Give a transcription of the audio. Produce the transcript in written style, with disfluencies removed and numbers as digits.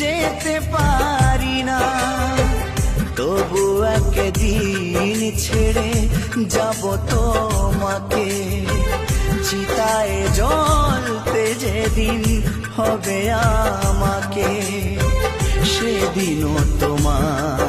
যেতে পারি না, তবু একদিন ছেড়ে যাব তোমাকে। চিতায় জ্বলতে যেদিন হবে আমাকে, সেদিনও তোমার